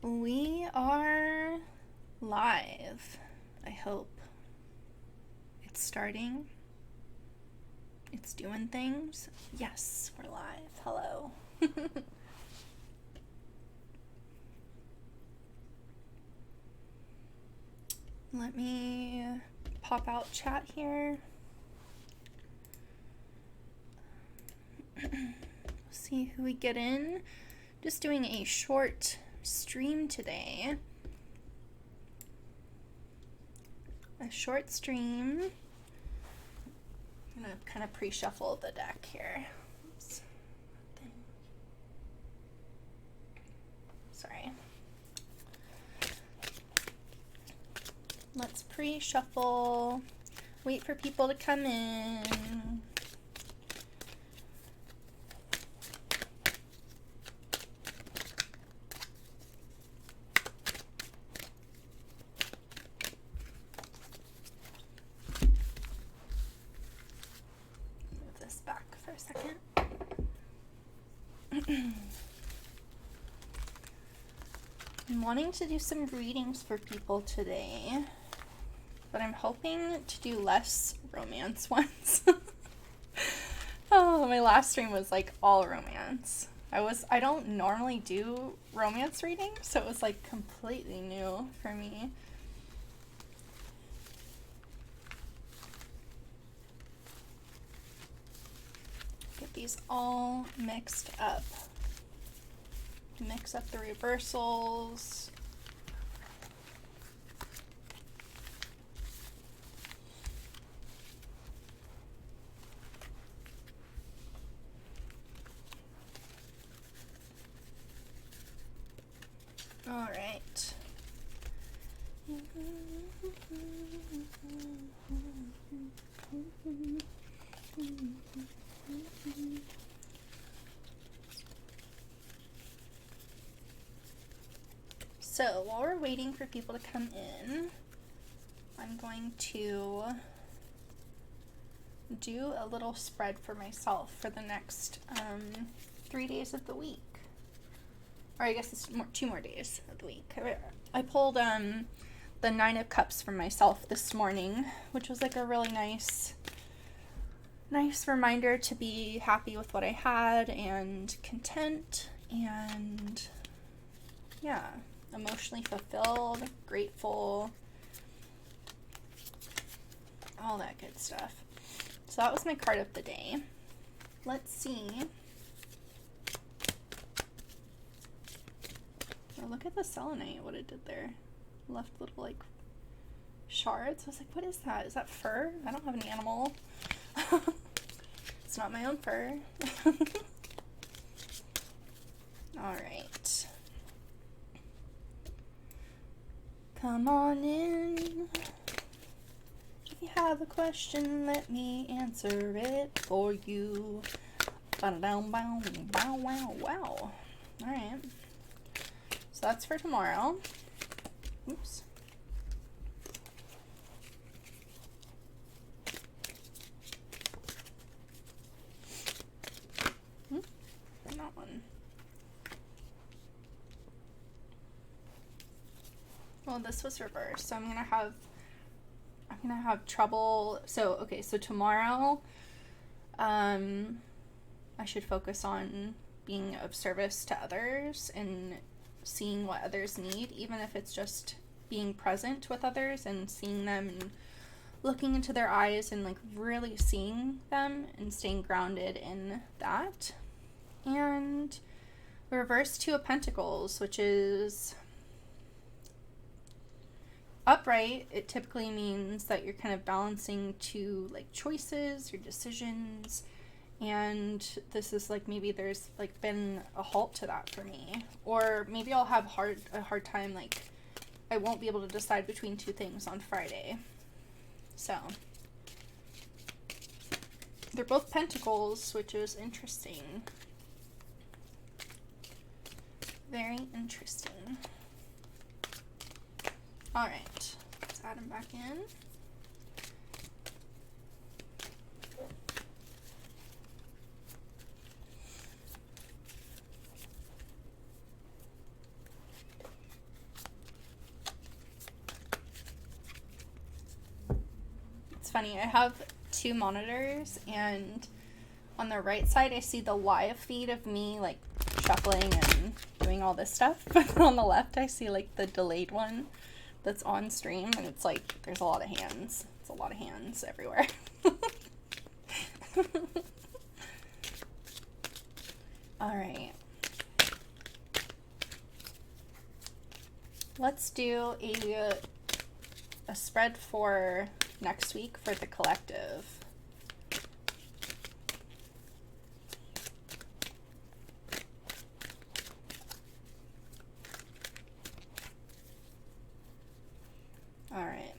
We are live. I hope. It's starting. It's doing things. Yes, we're live. Hello. Let me pop out chat here. See who we get in. Just doing a short stream today. A short stream. I'm gonna kind of pre-shuffle the deck here. Oops. Sorry. Let's pre-shuffle. Wait for people to come in. I'm wanting to do some readings for people today, but I'm hoping to do less romance ones. Oh, my last stream was like all romance. I don't normally do romance readings, so it was like completely new for me. Get these all mixed up. Mix up the reversals. All right. So while we're waiting for people to come in, I'm going to do a little spread for myself for the next 3 days of the week. Or I guess it's 2 more days of the week. I pulled the Nine of Cups for myself this morning, which was like a really nice reminder to be happy with what I had and content and yeah, emotionally fulfilled, grateful, all that good stuff. So that was my card of the day. Let's see. Oh, look at the selenite, what it did there. Left little like shards. I was like, what is that? Is that fur? I don't have an animal. It's not my own fur. All right. Come on in. If you have a question, let me answer it for you. Ba-da-dum-bow, bow, wow, wow. All right. So that's for tomorrow. Oops. That one. Well, this was reversed, so I'm gonna have trouble. So okay, so tomorrow, I should focus on being of service to others and seeing what others need, even if it's just being present with others and seeing them and looking into their eyes and like really seeing them and staying grounded in that. And reverse Two of Pentacles, which is upright. It typically means that you're kind of balancing two like choices or decisions, and this is like maybe there's like been a halt to that for me, or maybe I'll have a hard time, like I won't be able to decide between two things on Friday. So they're both pentacles, which is interesting. Very interesting. All right, let's add them back in. funny. I have two monitors, and on the right side I see the live feed of me like shuffling and doing all this stuff, but on the left I see like the delayed one that's on stream, and it's like there's a lot of hands. It's a lot of hands everywhere. All right. Let's do a spread for next week for the collective. All right.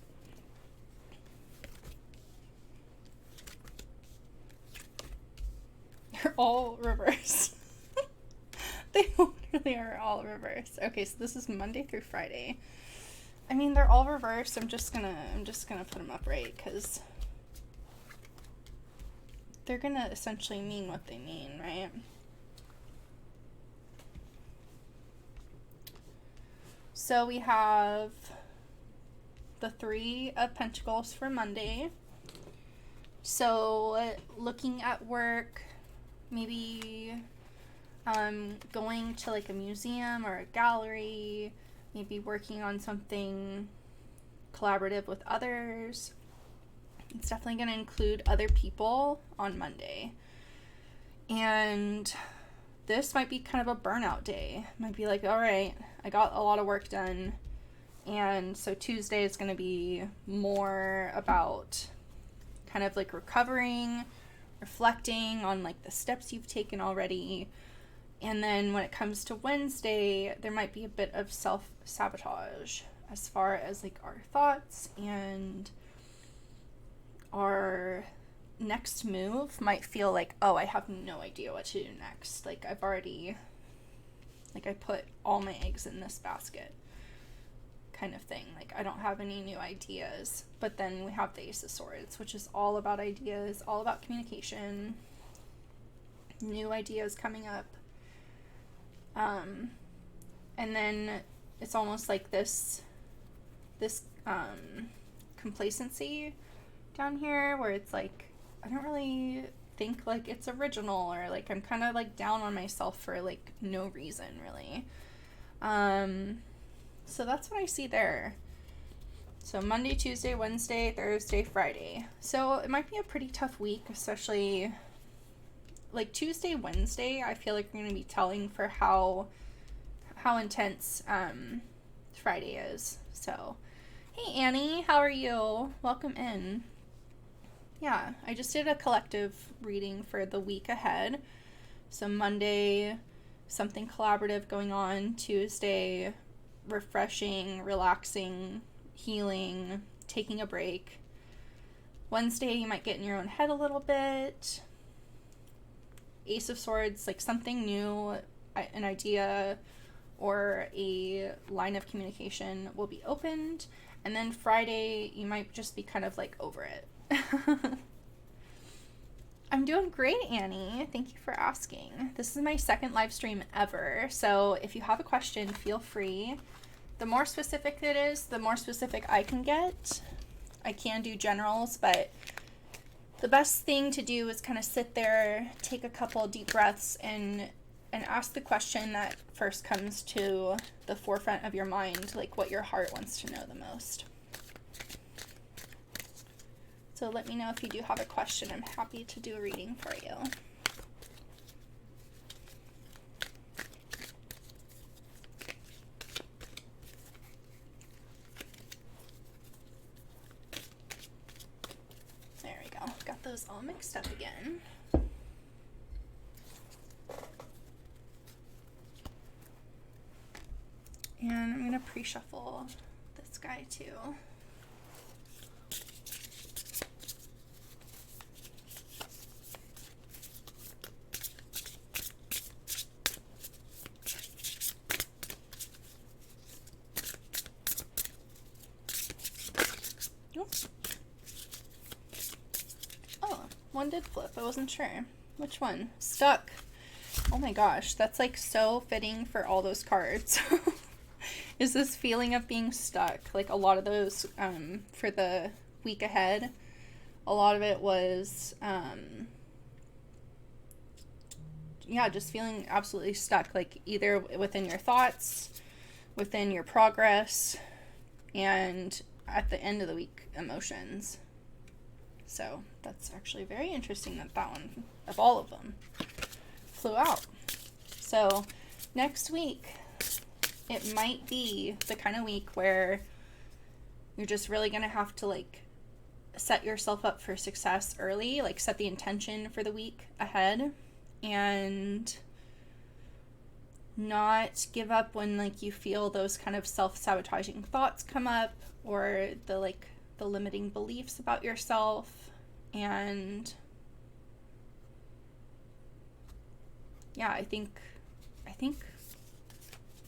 They're all reverse. They literally are all reverse. Okay, so this is Monday through Friday. I mean, they're all reversed. I'm just gonna put them up right, because they're gonna essentially mean what they mean, right? So we have the Three of Pentacles for Monday. So looking at work, maybe going to like a museum or a gallery, maybe working on something collaborative with others. It's definitely going to include other people on Monday. And this might be kind of a burnout day. Might be like, all right, I got a lot of work done. And so Tuesday is going to be more about kind of like recovering, reflecting on like the steps you've taken already. And then when it comes to Wednesday, there might be a bit of self-sabotage as far as like our thoughts, and our next move might feel like, oh, I have no idea what to do next. Like I put all my eggs in this basket kind of thing. Like I don't have any new ideas. But then we have the Ace of Swords, which is all about ideas, all about communication, new ideas coming up. And then it's almost like this complacency down here, where it's like, I don't really think like it's original, or like I'm kind of like down on myself for like no reason really. So that's what I see there. So Monday, Tuesday, Wednesday, Thursday, Friday. So it might be a pretty tough week, especially like Tuesday, Wednesday. I feel like we're going to be telling for how intense Friday is. So, hey Annie, how are you? Welcome in. Yeah, I just did a collective reading for the week ahead. So Monday, something collaborative going on. Tuesday, refreshing, relaxing, healing, taking a break. Wednesday, you might get in your own head a little bit. Ace of Swords, like something new, an idea or a line of communication will be opened. And then Friday, you might just be kind of like over it. I'm doing great, Annie. Thank you for asking. This is my second live stream ever. So if you have a question, feel free. The more specific it is, the more specific I can get. I can do generals, but the best thing to do is kind of sit there, take a couple deep breaths, and ask the question that first comes to the forefront of your mind, like what your heart wants to know the most. So let me know if you do have a question. I'm happy to do a reading for you. There we go. Got those all mixed up again. And I'm going to pre-shuffle this guy too. Oh, one did flip. I wasn't sure. Which one? Stuck. Oh my gosh, that's like so fitting for all those cards. Is this feeling of being stuck, like a lot of those for the week ahead a lot of it was, just feeling absolutely stuck, like either within your thoughts, within your progress, and at the end of the week, emotions. So that's actually very interesting that one, of all of them, flew out. So next week, it might be the kind of week where you're just really going to have to like set yourself up for success early, like set the intention for the week ahead, and not give up when like you feel those kind of self-sabotaging thoughts come up, or the limiting beliefs about yourself. And yeah, I think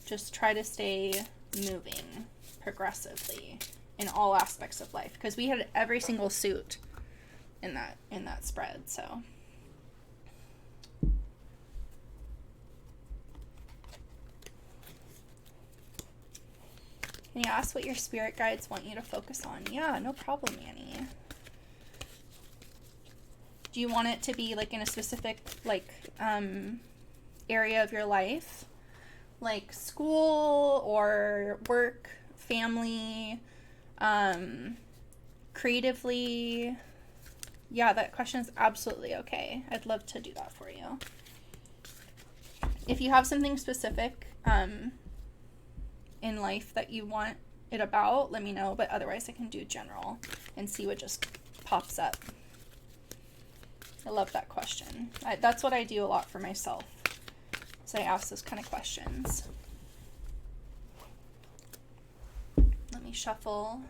just try to stay moving progressively in all aspects of life, because we had every single suit in that spread. So can you ask what your spirit guides want you to focus on? Yeah, no problem, Annie. Do you want it to be like in a specific area of your life, like school or work, family, creatively? Yeah, that question is absolutely okay. I'd love to do that for you. If you have something specific in life that you want it about, let me know, but otherwise I can do general and see what just pops up. I love that question. That's what I do a lot for myself, so I ask those kind of questions. Let me shuffle.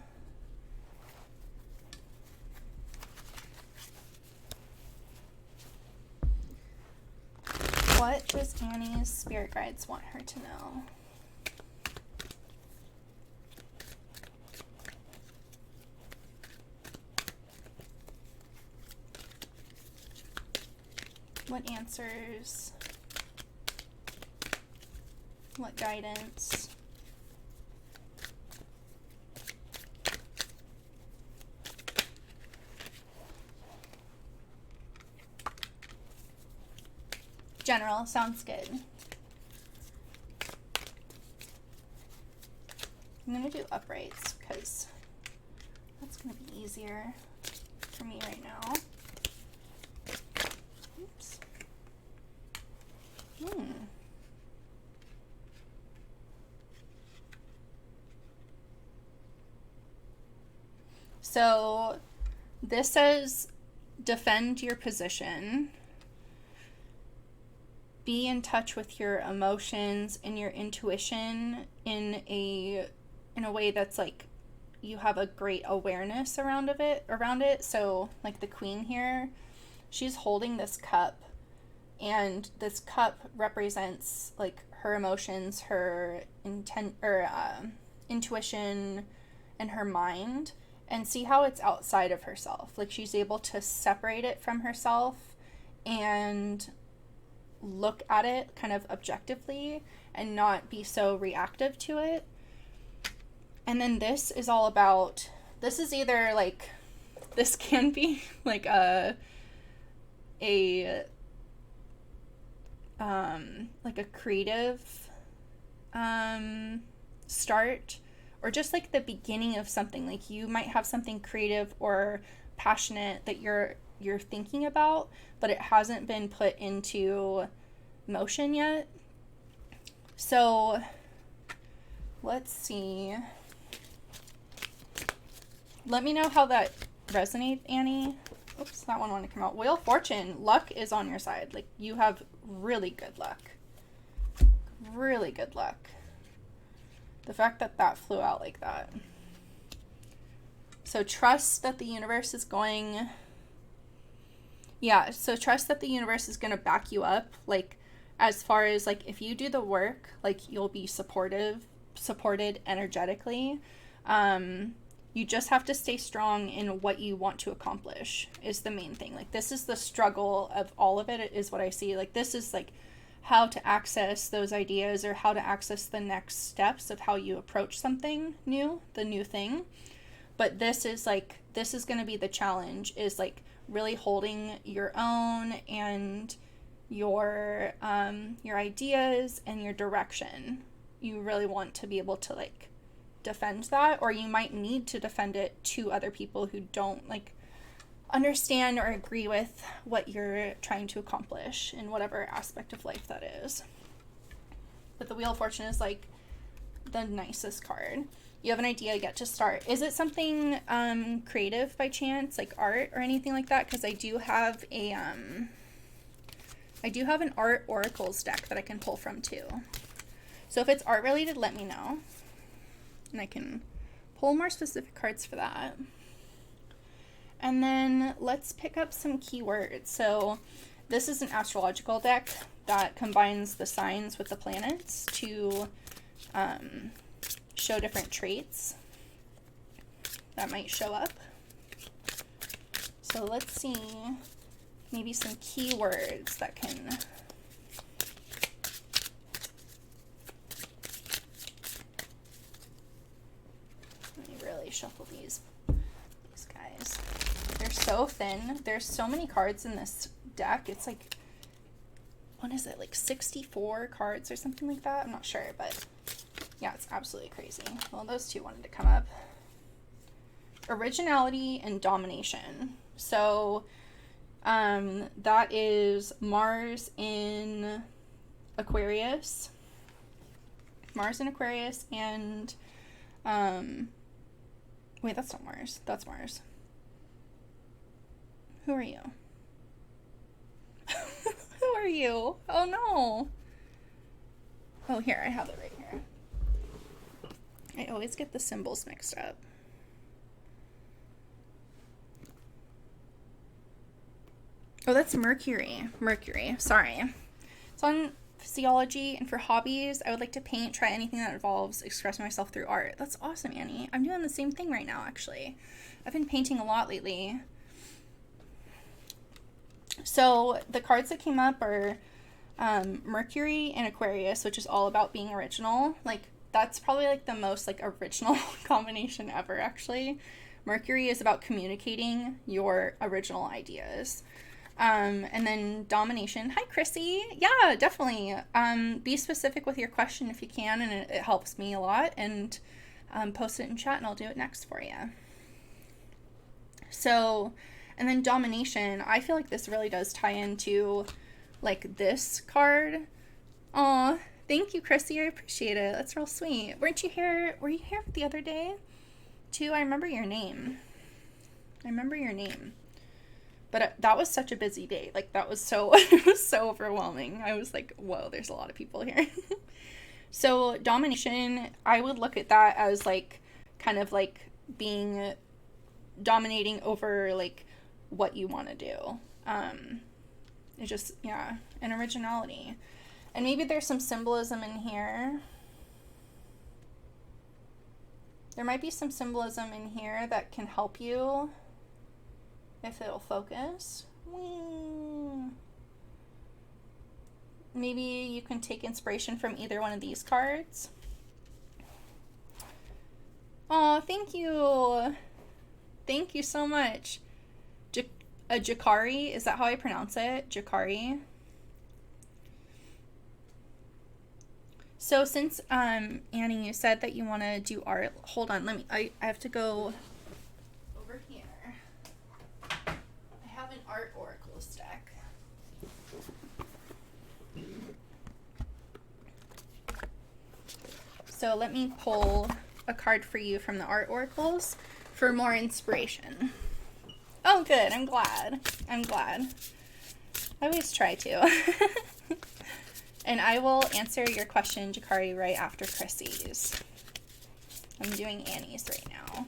What does Annie's spirit guides want her to know? What answers? What guidance? General sounds good. I'm going to do uprights because that's going to be easier for me right now. Oops. So this says defend your position. Be in touch with your emotions and your intuition in a way that's like you have a great awareness around it. So like the queen here, she's holding this cup, and this cup represents like her emotions, her intuition, and her mind. And see how it's outside of herself. Like she's able to separate it from herself and look at it kind of objectively and not be so reactive to it. And then this is all about, this is either like, this can be like a creative start, or just like the beginning of something. Like you might have something creative or passionate that you're thinking about, but it hasn't been put into motion yet. So let's see. Let me know how that resonates, Annie. Oops, that one wanted to come out. Wheel of Fortune. Luck is on your side. Like you have really good luck. Really good luck. The fact that flew out like that. So trust that the universe is going... Yeah, so trust that the universe is going to back you up. Like, as far as, like, if you do the work, like, you'll be supported energetically. You just have to stay strong in what you want to accomplish is the main thing. Like, this is the struggle of all of it, is what I see. Like, this is, like, how to access those ideas, or how to access the next steps of how you approach something new, the new thing. But this is going to be the challenge, is like really holding your own and your ideas and your direction. You really want to be able to like defend that, or you might need to defend it to other people who don't like understand or agree with what you're trying to accomplish in whatever aspect of life that is. But the Wheel of Fortune is like the nicest card. You have an idea, get to start. Is it something creative by chance, like art or anything like that? Because I do have an art oracles deck that I can pull from too. So if it's art related, let me know, and I can pull more specific cards for that. And then let's pick up some keywords. So this is an astrological deck that combines the signs with the planets to show different traits that might show up. So let's see maybe some keywords that can really shuffle these guys. They're so thin. There's so many cards in this deck. It's like, what is it, like 64 cards or something like that? I'm not sure, but yeah, it's absolutely crazy. Well, those two wanted to come up. Originality and domination. So that is Mars in Aquarius. Mars in Aquarius and wait, that's not Mars. That's Mars. Who are you? Who are you? Oh no. Oh, here, I have it right here. I always get the symbols mixed up. Oh, that's Mercury. Mercury, sorry. It's on physiology, and for hobbies, I would like to paint, try anything that involves expressing myself through art. That's awesome, Annie. I'm doing the same thing right now, actually. I've been painting a lot lately. So the cards that came up are Mercury and Aquarius, which is all about being original. Like, that's probably like the most like original combination ever, actually. Mercury is about communicating your original ideas. And then domination. Hi, Chrissy. Yeah, definitely. Be specific with your question if you can, and it helps me a lot. And post it in chat, and I'll do it next for you. So, and then domination. I feel like this really does tie into like this card. Aw, thank you, Chrissy. I appreciate it. That's real sweet. Were you here the other day too? I remember your name. But that was such a busy day. Like, that was so, it was so overwhelming. I was like, whoa, there's a lot of people here. So domination, I would look at that as like, kind of like being dominating over like what you want to do. It just, yeah, and originality. And maybe there's some symbolism in here. There might be some symbolism in here that can help you if it'll focus. Maybe you can take inspiration from either one of these cards. Oh, thank you. Thank you so much. Jakari, is that how I pronounce it? Jakari. So since, Annie, you said that you want to do art, hold on, I have to go over here. I have an art oracles deck. So let me pull a card for you from the art oracles for more inspiration. Oh, good. I'm glad. I always try to. And I will answer your question, Jakari, right after Chrissy's. I'm doing Annie's right now.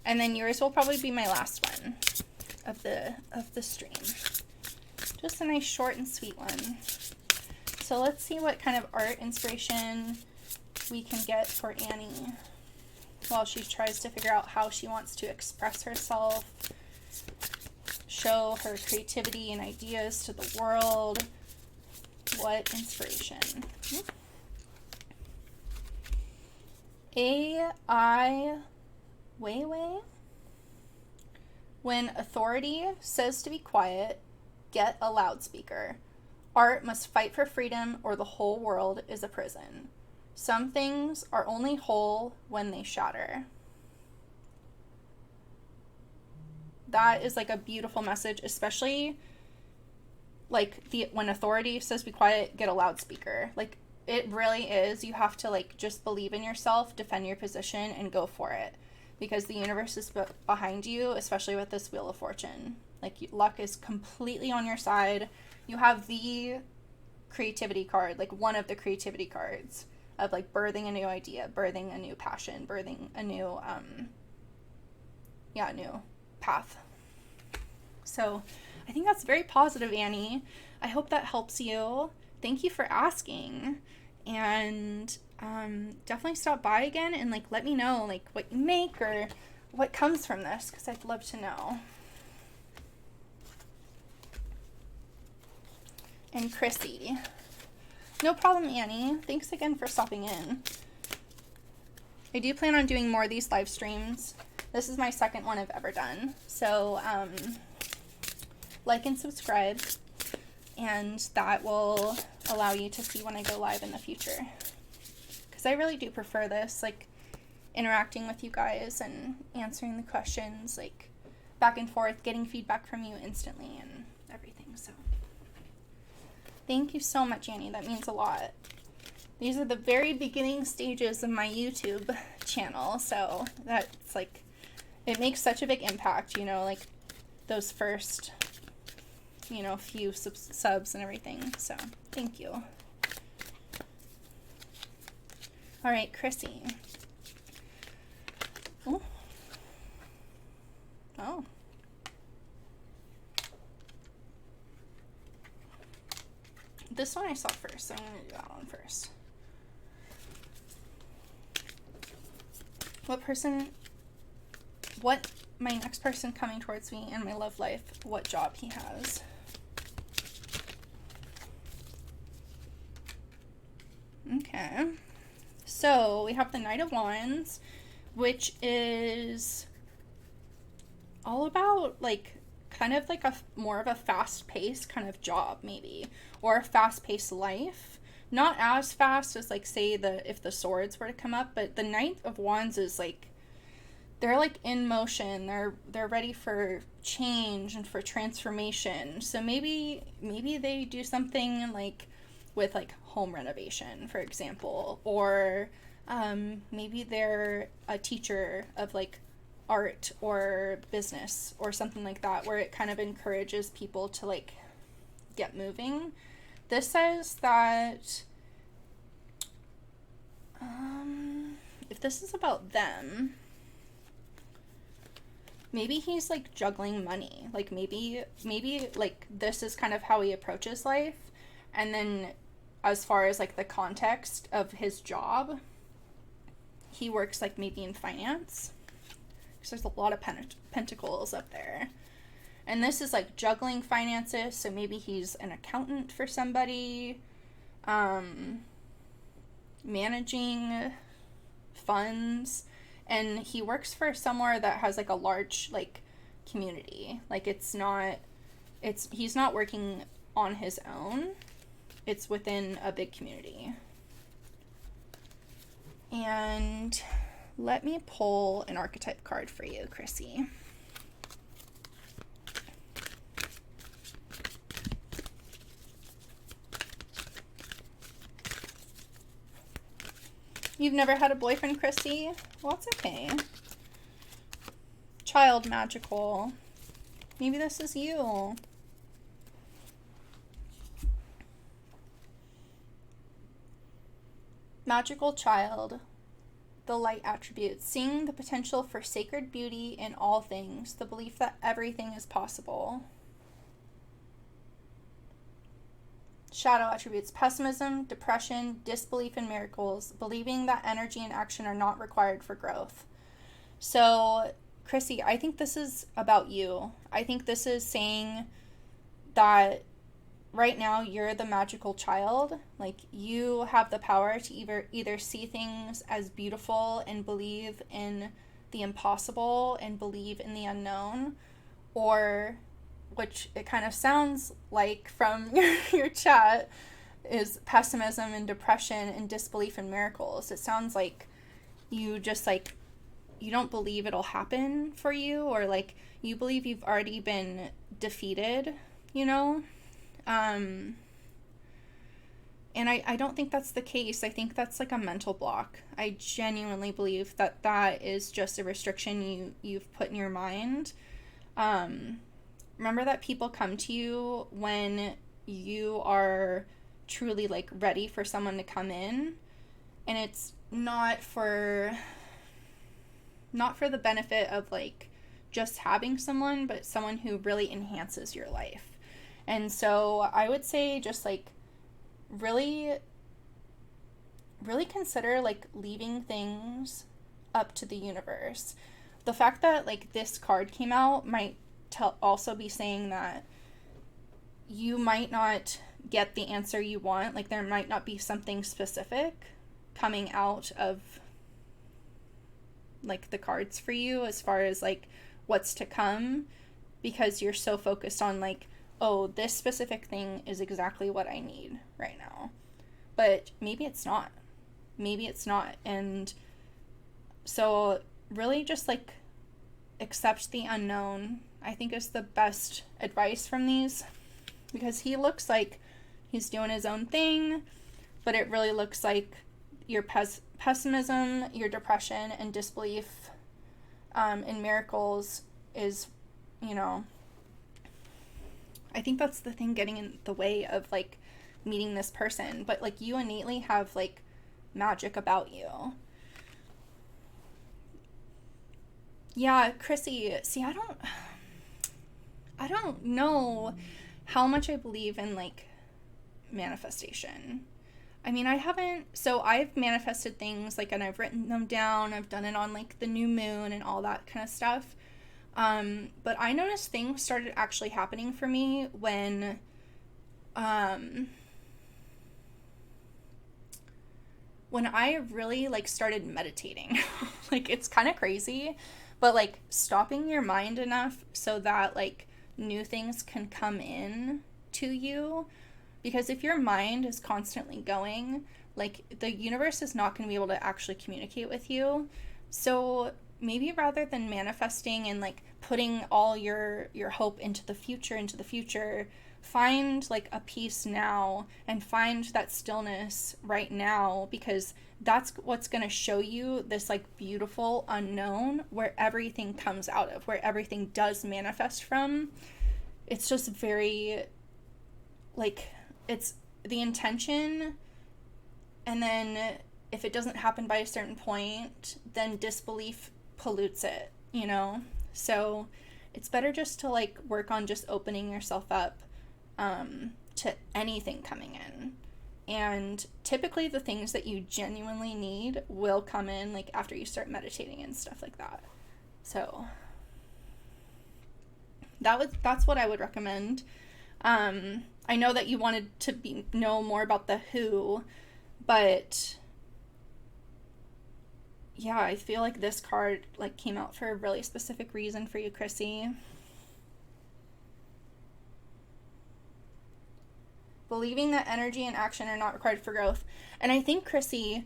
And then yours will probably be my last one of the stream. Just a nice short and sweet one. So let's see what kind of art inspiration we can get for Annie while she tries to figure out how she wants to express herself, show her creativity and ideas to the world. What inspiration? AI Weiwei? When authority says to be quiet, get a loudspeaker. Art must fight for freedom, or the whole world is a prison. Some things are only whole when they shatter. That is like a beautiful message, especially like when authority says be quiet, get a loudspeaker. Like, it really is. You have to like just believe in yourself, defend your position, and go for it, because the universe is behind you, especially with this Wheel of Fortune. Like, luck is completely on your side. You have the creativity card, like one of the creativity cards of like birthing a new idea, birthing a new passion, birthing a new new path. So I think that's very positive, Annie. I hope that helps you. Thank you for asking. And definitely stop by again and like let me know like what you make or what comes from this, because I'd love to know. And Chrissy. No problem, Annie. Thanks again for stopping in. I do plan on doing more of these live streams. This is my second one I've ever done. So, like and subscribe, and that will allow you to see when I go live in the future. Because I really do prefer this, like, interacting with you guys and answering the questions, like, back and forth, getting feedback from you instantly and everything, so. Thank you so much, Annie. That means a lot. These are the very beginning stages of my YouTube channel, so that's, like, it makes such a big impact, you know, like, those first, you know, few subs and everything, so thank you. All right, Chrissy. Ooh. Oh. This one I saw first, so I'm going to do that one first. What my next person coming towards me in my love life, what job he has. Okay. So we have the Knight of Wands, which is all about like kind of like a more of a fast-paced kind of job maybe, or a fast-paced life. Not as fast as like say if the swords were to come up, but the Knight of Wands is like they're like in motion. They're ready for change and for transformation. So maybe they do something like with like home renovation, for example, or maybe they're a teacher of like art or business or something like that, where it kind of encourages people to like get moving. This says that if this is about them, maybe he's like juggling money. Like maybe like this is kind of how he approaches life. And then as far as like the context of his job, he works like maybe in finance, because there's a lot of pentacles up there. And this is like juggling finances, so maybe he's an accountant for somebody, managing funds, and he works for somewhere that has like a large like community. Like he's not working on his own. It's within a big community. And let me pull an archetype card for you, Chrissy. You've never had a boyfriend, Chrissy? Well, it's okay. Child magical. Maybe this is you. Magical child. The light attributes. Seeing the potential for sacred beauty in all things. The belief that everything is possible. Shadow attributes. Pessimism, depression, disbelief in miracles, believing that energy and action are not required for growth. So, Chrissy, I think this is about you. I think this is saying that right now you're the magical child. Like, you have the power to either see things as beautiful and believe in the impossible and believe in the unknown, or, which it kind of sounds like from your chat, is pessimism and depression and disbelief in miracles. It sounds like you just like, you don't believe it'll happen for you, or like you believe you've already been defeated, you know? And I don't think that's the case. I think that's like a mental block. I genuinely believe that that is just a restriction you've put in your mind. Remember that people come to you when you are truly like ready for someone to come in, and it's not for the benefit of like just having someone, but someone who really enhances your life. And so I would say just like really consider like leaving things up to the universe. The fact that like this card came out might also be saying that you might not get the answer you want. Like there might not be something specific coming out of like the cards for you as far as like what's to come, because you're so focused on like, oh, this specific thing is exactly what I need right now. But maybe it's not. And so really just like accept the unknown, I think, is the best advice from these, because he looks like he's doing his own thing, but it really looks like your pessimism, your depression, and disbelief in miracles is, you know, I think that's the thing getting in the way of like meeting this person. But like you innately have like magic about you. Yeah, Chrissy, see, I don't know how much I believe in like manifestation. I mean, I've manifested things like, and I've written them down. I've done it on like the new moon and all that kind of stuff. But I noticed things started actually happening for me when I really like started meditating. Like it's kind of crazy, but like stopping your mind enough so that like new things can come in to you. Because if your mind is constantly going, like the universe is not going to be able to actually communicate with you. So maybe rather than manifesting and like putting all your hope into the future, find like a peace now and find that stillness right now, because that's what's going to show you this like beautiful unknown where everything comes out of, where everything does manifest from. It's just very like, it's the intention, and then if it doesn't happen by a certain point, then disbelief pollutes it, you know? So it's better just to like work on just opening yourself up to anything coming in. And typically the things that you genuinely need will come in like after you start meditating and stuff like that. So that's what I would recommend. I know that you wanted to know more about the who, but yeah, I feel like this card like came out for a really specific reason for you, Chrissy. Believing that energy and action are not required for growth. And I think, Chrissy,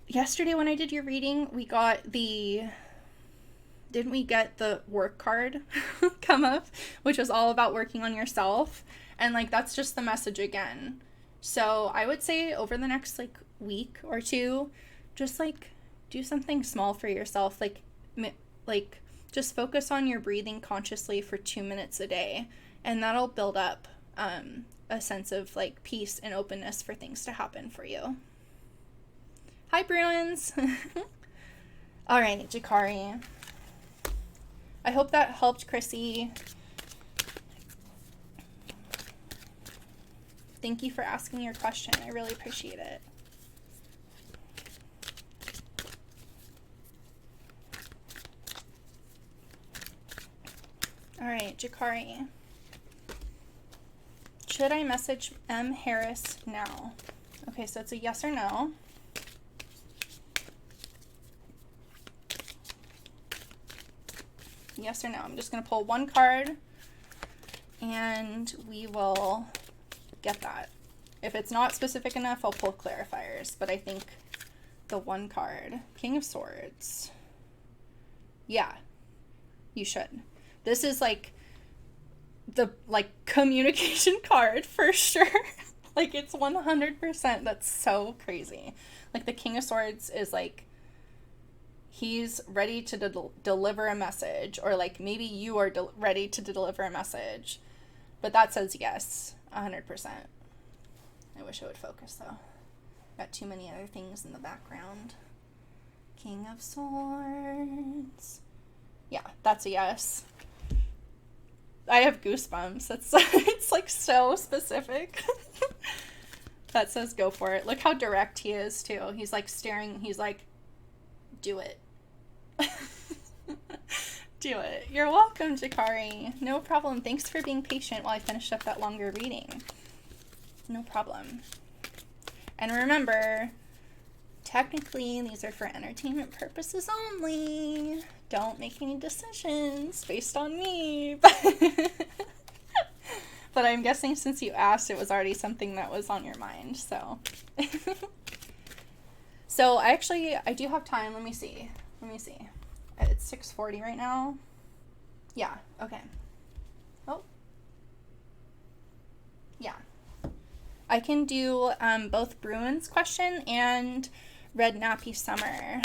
yesterday when I did your reading, didn't we get the work card come up, which was all about working on yourself? And like that's just the message again. So I would say over the next like week or two, just like do something small for yourself. Like just focus on your breathing consciously for 2 minutes a day, and that'll build up a sense of like peace and openness for things to happen for you. Hi, Bruins. All right, Jakari. I hope that helped, Chrissy. Thank you for asking your question. I really appreciate it. All right, Jakari. Should I message M. Harris now? Okay, so it's a yes or no. Yes or no. I'm just going to pull one card and we will get that. If it's not specific enough, I'll pull clarifiers, but I think the one card, King of Swords. Yeah, you should. This is like the communication card for sure. Like, it's 100%. That's so crazy. Like, the King of Swords is like, he's ready to deliver a message, or like maybe you are ready to deliver a message, but that says yes, 100%. I wish I would focus though. Got too many other things in the background. King of Swords. Yeah, that's a yes. I have goosebumps. That's it's like so specific. That says go for it. Look how direct he is too. He's like staring. He's like, do it. Do it. You're welcome, Jakari. No problem. Thanks for being patient while I finished up that longer reading. No problem. And remember, technically, these are for entertainment purposes only. Don't make any decisions based on me. But I'm guessing since you asked, it was already something that was on your mind, so. So, I do have time. Let me see. It's 6:40 right now. Yeah, okay. Oh. Yeah. I can do both Bruin's question and Red Nappy Summer.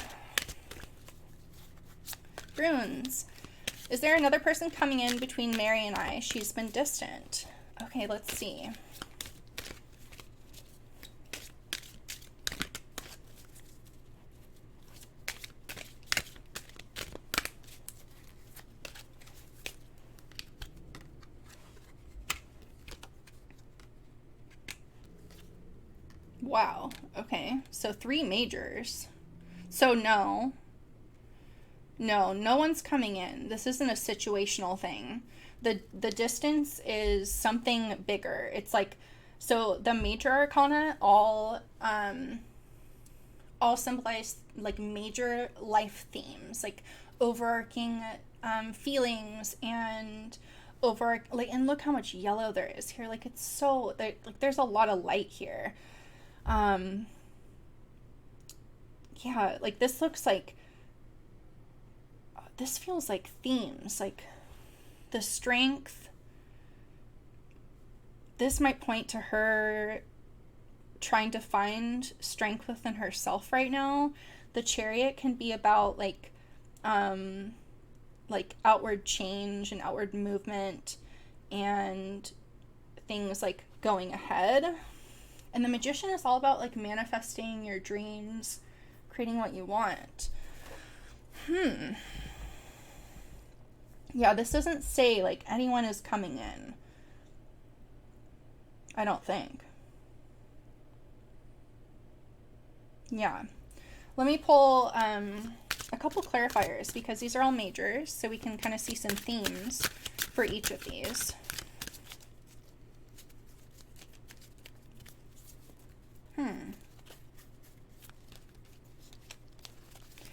Bruins. Is there another person coming in between Mary and I? She's been distant. Okay, let's see. Wow. Okay. So 3 majors. So no, no one's coming in. This isn't a situational thing. The distance is something bigger. It's like, so the major arcana all symbolize like major life themes, like overarching feelings and and look how much yellow there is here. Like, it's so there's a lot of light here. Yeah, like this looks like, this feels like themes, like the strength. This might point to her trying to find strength within herself right now. The Chariot can be about like outward change and outward movement and things like going ahead. And the Magician is all about like manifesting your dreams, creating what you want. Yeah, this doesn't say like anyone is coming in. I don't think. Yeah. Let me pull a couple clarifiers because these are all majors, so we can kind of see some themes for each of these.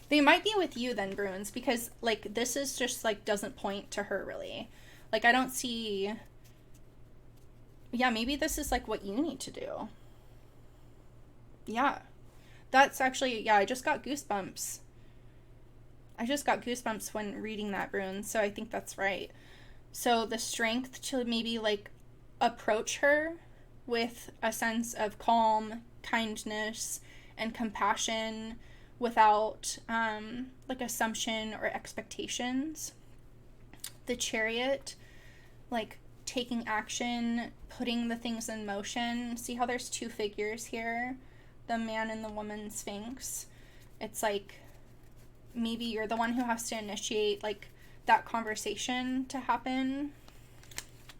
They might be with you then, Bruins, because like this is just like doesn't point to her really. Like, I don't see. Yeah, maybe this is like what you need to do. Yeah. That's actually, yeah, I just got goosebumps. When reading that, Bruins, so I think that's right. So the strength to maybe like approach her with a sense of calm, kindness, and compassion without like assumption or expectations. The Chariot, like taking action, putting the things in motion. See how there's 2 figures here? The man and the woman Sphinx. It's like maybe you're the one who has to initiate like that conversation to happen.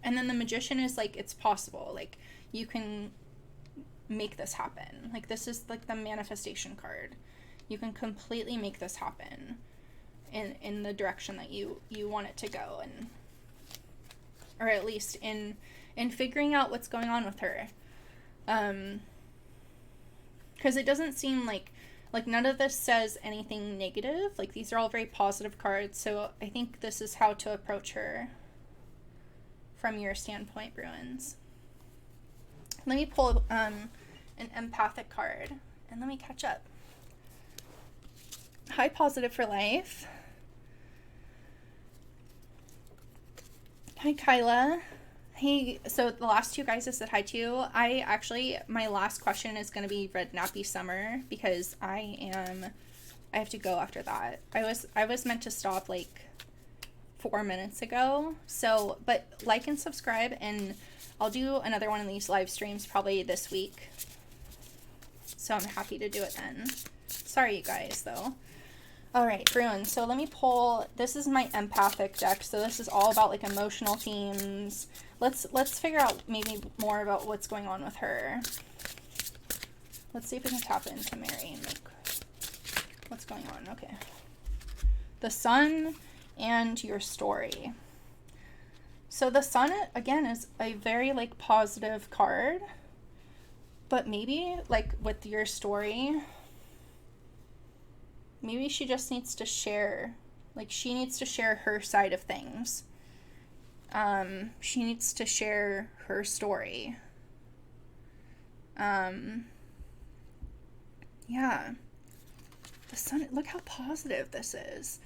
And then the Magician is like, it's possible. Like, you can make this happen. Like, this is like the manifestation card. You can completely make this happen in the direction that you want it to go, and or at least in figuring out what's going on with her. Because it doesn't seem like none of this says anything negative. Like, these are all very positive cards, so I think this is how to approach her. from your standpoint, Bruins. Let me pull an empathic card and let me catch up. Hi, Positive for Life. Hi, Kyla. Hey, so the last two guys I said hi to, my last question is going to be Red Nappy Summer because I have to go after that. I was meant to stop like 4 minutes ago. So, but like and subscribe, and I'll do another one of these live streams probably this week. So I'm happy to do it then. Sorry, you guys, though. All right, Bruins. So let me pull. This is my empathic deck. So this is all about like emotional themes. Let's figure out maybe more about what's going on with her. Let's see if we can tap into Mary and make what's going on. Okay. The Sun and your story. So the Sun, again, is a very like positive card, but maybe like with your story, maybe she just needs to share, like she needs to share her side of things. She needs to share her story. Yeah. The Sun, look how positive this is.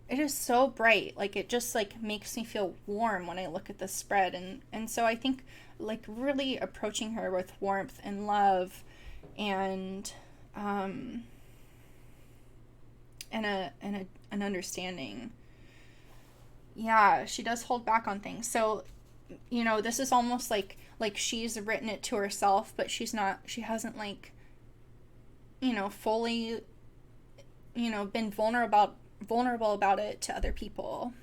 It is so bright. Like, it just, like, makes me feel warm when I look at the spread. And so I think, like, really approaching her with warmth and love and an understanding. Yeah, she does hold back on things. So, you know, this is almost like she's written it to herself, but she hasn't, like, you know, fully, you know, been vulnerable about it to other people.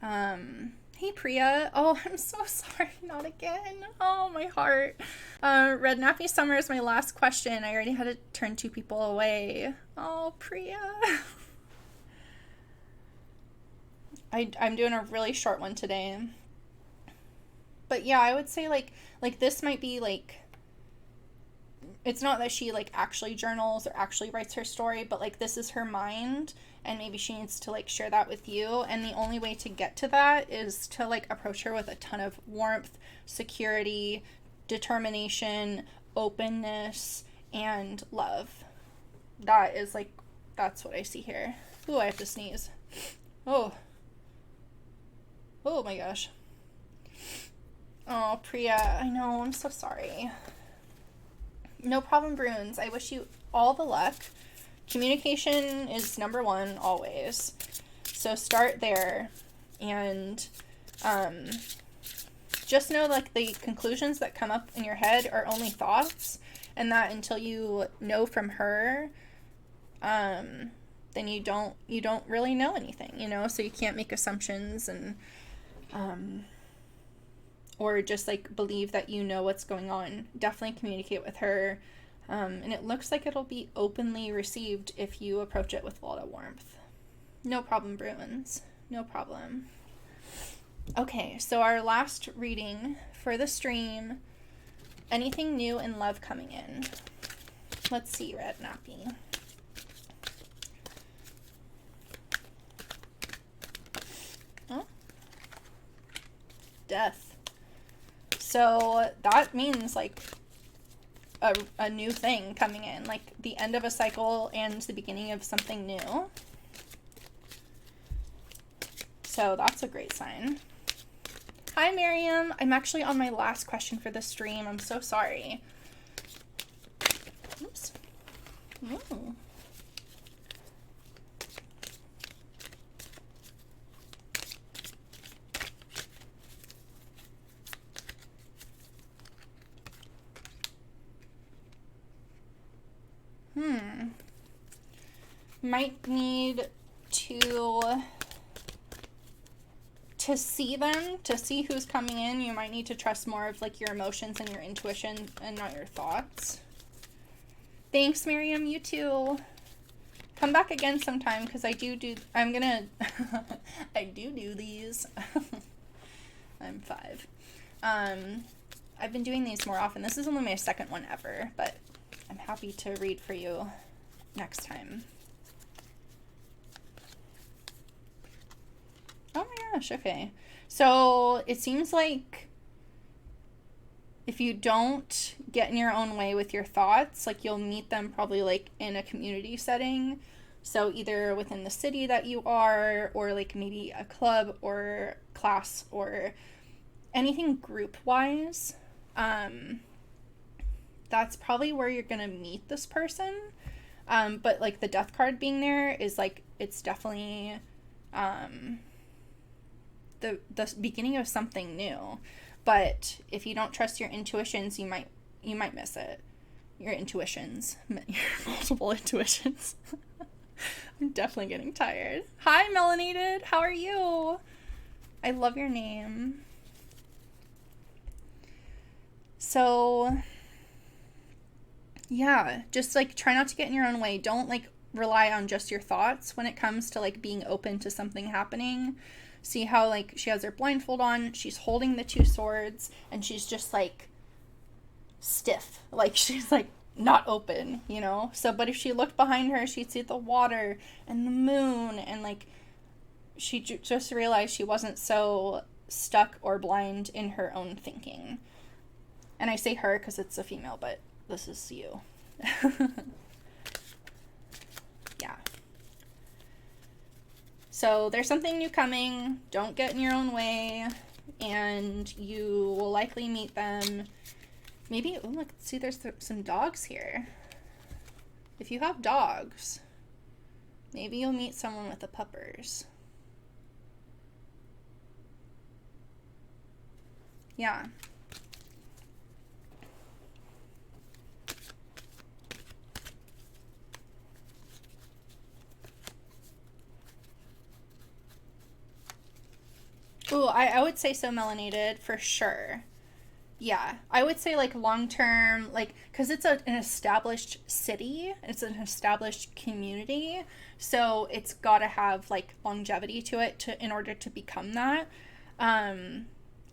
Hey, Priya. Oh, I'm so sorry. Not again. Oh, my heart. Red Nappy Summer is my last question. I already had to turn 2 people away. Oh, Priya. I'm doing a really short one today. But yeah, I would say like this might be like, it's not that she like actually journals or actually writes her story, but like this is her mind, and maybe she needs to like share that with you. And the only way to get to that is to like approach her with a ton of warmth, security, determination, openness, and love. That is like, that's what I see here. Ooh, I have to sneeze. Oh my gosh. Oh, Priya, I know, I'm so sorry. No problem, Bruins. I wish you all the luck. Communication is number 1 always. So start there. And just know like the conclusions that come up in your head are only thoughts, and that until you know from her, then you don't really know anything, you know, so you can't make assumptions and or just like believe that you know what's going on. Definitely communicate with her. And it looks like it'll be openly received if you approach it with a lot of warmth. No problem, Bruins. No problem. Okay, so our last reading for the stream. Anything new in love coming in? Let's see, Red Nappy. Oh. Death. So that means like a new thing coming in, like the end of a cycle and the beginning of something new. So that's a great sign. Hi, Miriam. I'm actually on my last question for the stream. I'm so sorry. Oops. Ooh. Might need to see them, to see who's coming in. You might need to trust more of like your emotions and your intuition and not your thoughts. Thanks, Miriam. You too. Come back again sometime, because I do these. I'm 5. I've been doing these more often. This is only my 2nd one ever, but I'm happy to read for you next time. Oh my gosh, okay. So it seems like if you don't get in your own way with your thoughts, like you'll meet them probably like in a community setting. So either within the city that you are, or like maybe a club or class or anything group wise. That's probably where you're gonna meet this person. But like the death card being there is like, it's definitely the beginning of something new. But if you don't trust your intuitions, you might miss it. Your intuitions, your multiple intuitions. I'm definitely getting tired. Hi, Melanated. How are you? I love your name. So, yeah, just like try not to get in your own way. Don't like rely on just your thoughts when it comes to like being open to something happening. See how like she has her blindfold on, she's holding the two swords, and she's just like stiff. Like she's like not open, you know? So, but if she looked behind her, she'd see the water and the moon, and like she just realized she wasn't so stuck or blind in her own thinking. And I say her because it's a female, but this is you. Yeah. So there's something new coming. Don't get in your own way. And you will likely meet them. Maybe, oh, look, see, there's some dogs here. If you have dogs, maybe you'll meet someone with the puppers. Yeah. Ooh, I would say so, melanated, for sure. Yeah, I would say like long term, like, because it's an established city, it's an established community, so it's got to have like longevity to it in order to become that. And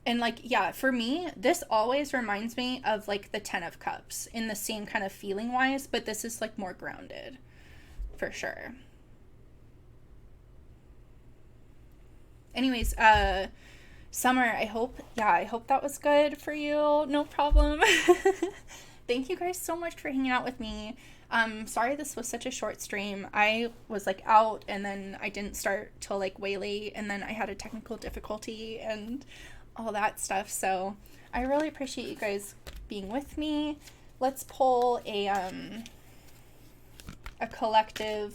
like, yeah, for me, this always reminds me of like the Ten of Cups in the same kind of feeling wise, but this is like more grounded, for sure. Anyways, Summer, I hope that was good for you. No problem. Thank you guys so much for hanging out with me. Sorry this was such a short stream. I was like out, and then I didn't start till like way late, and then I had a technical difficulty and all that stuff. So I really appreciate you guys being with me. Let's pull a collective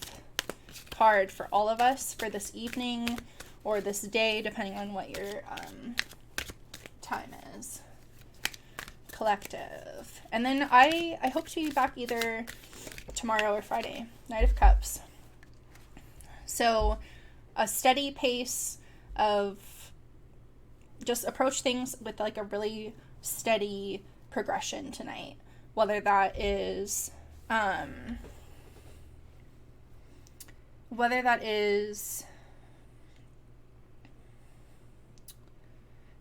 card for all of us for this evening or this day, depending on what your time is. Collective. And then I hope to be back either tomorrow or Friday. Knight of Cups. So a steady pace of just approach things with like a really steady progression tonight. Whether that is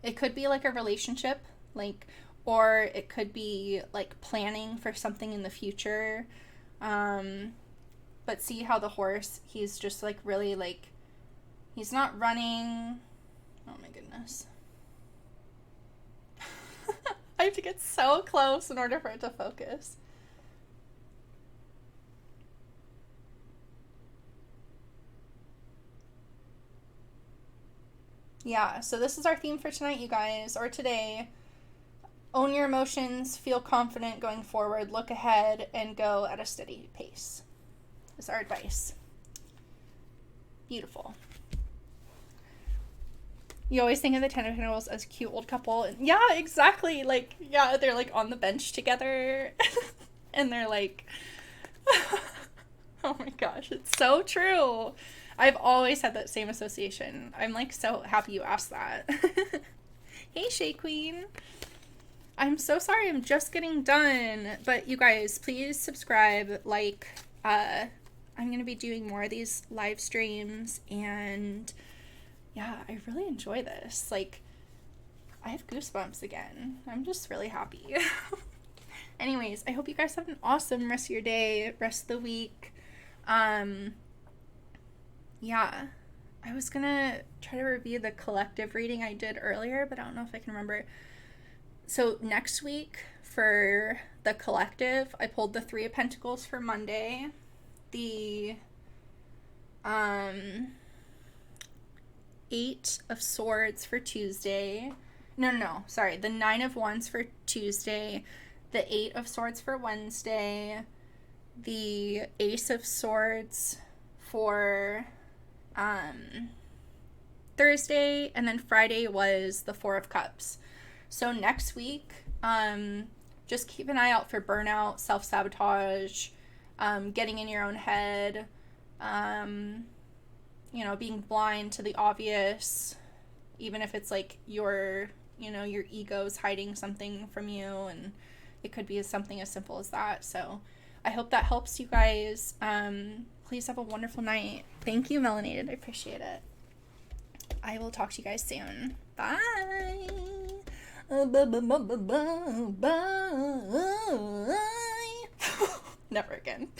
it could be like a relationship, like, or it could be like planning for something in the future. But see how the horse, he's just like really like, he's not running. Oh my goodness. I have to get so close in order for it to focus. Yeah, so this is our theme for tonight, you guys, or today. Own your emotions, feel confident going forward, look ahead, and go at a steady pace. Is our advice. Beautiful. You always think of the Ten of Pentacles as a cute old couple. Yeah, exactly. Like, yeah, they're like on the bench together. And they're like, oh my gosh, it's so true. I've always had that same association. I'm like so happy you asked that. Hey, Shay Queen. I'm so sorry, I'm just getting done. But you guys, please subscribe, like, I'm gonna be doing more of these live streams, and yeah, I really enjoy this. Like, I have goosebumps again. I'm just really happy. Anyways, I hope you guys have an awesome rest of your day, rest of the week. Yeah. I was gonna try to review the collective reading I did earlier, but I don't know if I can remember. So next week for the collective, I pulled the Three of Pentacles for Monday, the Eight of Swords for Tuesday. No, sorry. The Nine of Wands for Tuesday, the Eight of Swords for Wednesday, the Ace of Swords for Thursday, and then Friday was the Four of Cups. So next week, just keep an eye out for burnout, self-sabotage, getting in your own head, being blind to the obvious, even if it's like your ego's hiding something from you, and it could be something as simple as that. So I hope that helps you guys. Please have a wonderful night. Thank you, Melanated. I appreciate it. I will talk to you guys soon. Bye. Bye. Never again.